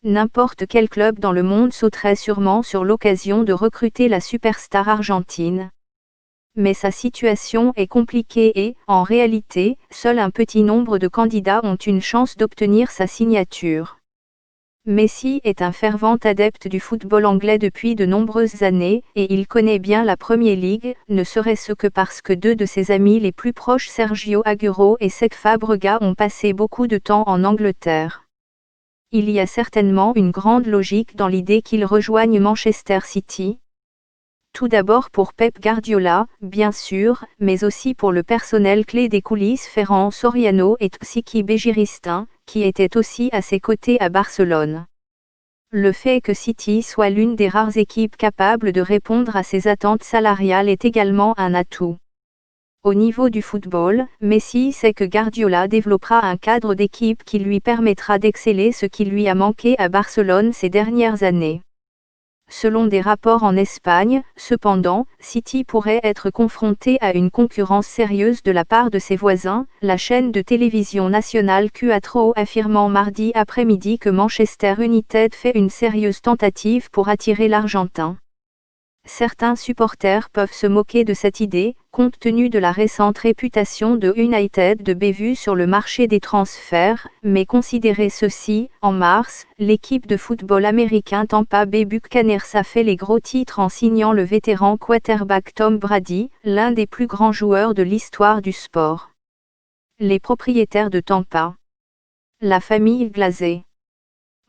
N'importe quel club dans le monde sauterait sûrement sur l'occasion de recruter la superstar argentine. Mais sa situation est compliquée et, en réalité, seul un petit nombre de candidats ont une chance d'obtenir sa signature. Messi est un fervent adepte du football anglais depuis de nombreuses années, et il connaît bien la Premier League, ne serait-ce que parce que deux de ses amis les plus proches, Sergio Agüero et Cesc Fabregas, ont passé beaucoup de temps en Angleterre. Il y a certainement une grande logique dans l'idée qu'il rejoigne Manchester City. Tout d'abord pour Pep Guardiola, bien sûr, mais aussi pour le personnel clé des coulisses, Ferran Soriano et Txiki Begiristain, qui étaient aussi à ses côtés à Barcelone. Le fait que City soit l'une des rares équipes capables de répondre à ses attentes salariales est également un atout. Au niveau du football, Messi sait que Guardiola développera un cadre d'équipe qui lui permettra d'exceller, ce qui lui a manqué à Barcelone ces dernières années. Selon des rapports en Espagne, cependant, City pourrait être confronté à une concurrence sérieuse de la part de ses voisins, la chaîne de télévision nationale Cuatro affirmant mardi après-midi que Manchester United fait une sérieuse tentative pour attirer l'Argentin. Certains supporters peuvent se moquer de cette idée, compte tenu de la récente réputation de United de bévue sur le marché des transferts, mais considérez ceci, en mars, l'équipe de football américain Tampa Bay Buccaneers a fait les gros titres en signant le vétéran quarterback Tom Brady, l'un des plus grands joueurs de l'histoire du sport. Les propriétaires de Tampa. La famille Glazé.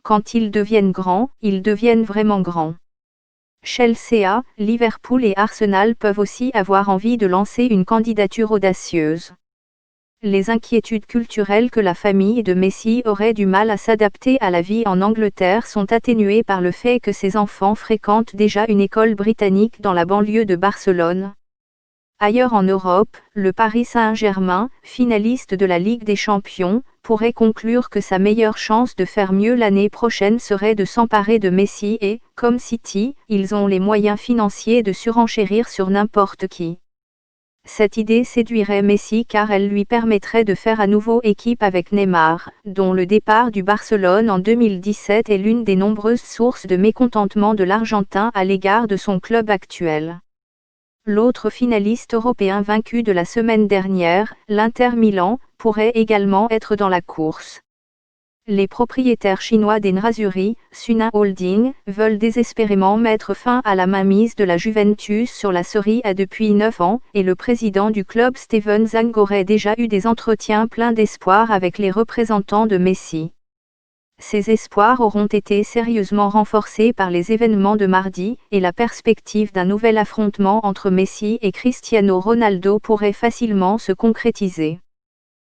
Quand ils deviennent grands, ils deviennent vraiment grands. Chelsea, Liverpool et Arsenal peuvent aussi avoir envie de lancer une candidature audacieuse. Les inquiétudes culturelles que la famille de Messi aurait du mal à s'adapter à la vie en Angleterre sont atténuées par le fait que ses enfants fréquentent déjà une école britannique dans la banlieue de Barcelone. Ailleurs en Europe, le Paris Saint-Germain, finaliste de la Ligue des Champions, pourrait conclure que sa meilleure chance de faire mieux l'année prochaine serait de s'emparer de Messi et, comme City, ils ont les moyens financiers de surenchérir sur n'importe qui. Cette idée séduirait Messi car elle lui permettrait de faire à nouveau équipe avec Neymar, dont le départ du Barcelone en 2017 est l'une des nombreuses sources de mécontentement de l'Argentin à l'égard de son club actuel. L'autre finaliste européen vaincu de la semaine dernière, l'Inter Milan, pourrait également être dans la course. Les propriétaires chinois d'Enrasuri, Suning Holding, veulent désespérément mettre fin à la mainmise de la Juventus sur la Serie A depuis 9 ans, et le président du club Steven Zhang aurait déjà eu des entretiens pleins d'espoir avec les représentants de Messi. Ces espoirs auront été sérieusement renforcés par les événements de mardi, et la perspective d'un nouvel affrontement entre Messi et Cristiano Ronaldo pourrait facilement se concrétiser.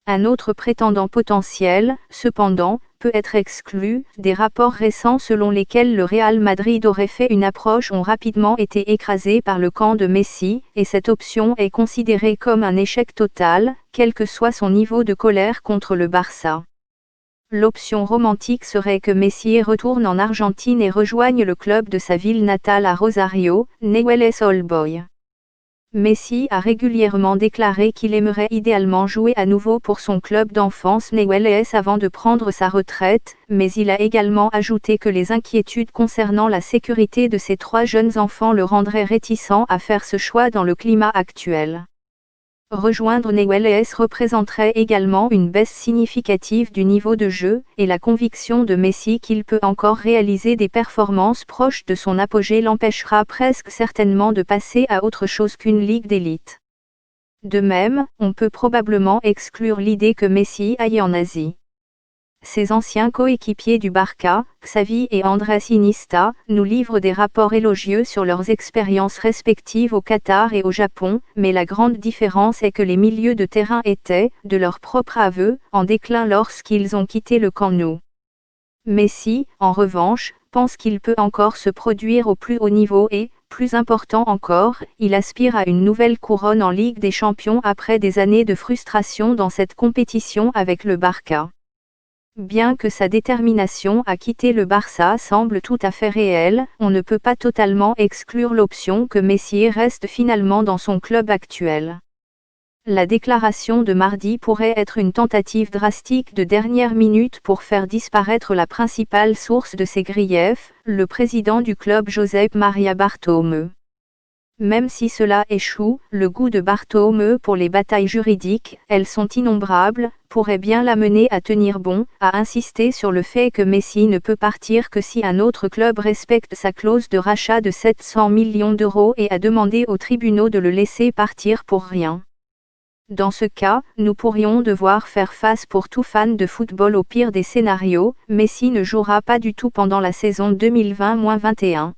Un autre prétendant potentiel, cependant, peut être exclu. Des rapports récents selon lesquels le Real Madrid aurait fait une approche ont rapidement été écrasés par le camp de Messi, et cette option est considérée comme un échec total, quel que soit son niveau de colère contre le Barça. L'option romantique serait que Messi retourne en Argentine et rejoigne le club de sa ville natale à Rosario, Newell's Old Boys. Messi a régulièrement déclaré qu'il aimerait idéalement jouer à nouveau pour son club d'enfance Newell's avant de prendre sa retraite, mais il a également ajouté que les inquiétudes concernant la sécurité de ses 3 jeunes enfants le rendraient réticent à faire ce choix dans le climat actuel. Rejoindre Newell's représenterait également une baisse significative du niveau de jeu, et la conviction de Messi qu'il peut encore réaliser des performances proches de son apogée l'empêchera presque certainement de passer à autre chose qu'une ligue d'élite. De même, on peut probablement exclure l'idée que Messi aille en Asie. Ses anciens coéquipiers du Barça, Xavi et Andrés Iniesta, nous livrent des rapports élogieux sur leurs expériences respectives au Qatar et au Japon, mais la grande différence est que les milieux de terrain étaient, de leur propre aveu, en déclin lorsqu'ils ont quitté le Camp Nou. Messi, en revanche, pense qu'il peut encore se produire au plus haut niveau et, plus important encore, il aspire à une nouvelle couronne en Ligue des Champions après des années de frustration dans cette compétition avec le Barça. Bien que sa détermination à quitter le Barça semble tout à fait réelle, on ne peut pas totalement exclure l'option que Messi reste finalement dans son club actuel. La déclaration de mardi pourrait être une tentative drastique de dernière minute pour faire disparaître la principale source de ces griefs, le président du club Josep Maria Bartomeu. Même si cela échoue, le goût de Bartomeu pour les batailles juridiques, elles sont innombrables, pourrait bien l'amener à tenir bon, à insister sur le fait que Messi ne peut partir que si un autre club respecte sa clause de rachat de 700 millions d'euros et à demander aux tribunaux de le laisser partir pour rien. Dans ce cas, nous pourrions devoir faire face pour tout fan de football au pire des scénarios, Messi ne jouera pas du tout pendant la saison 2020-21.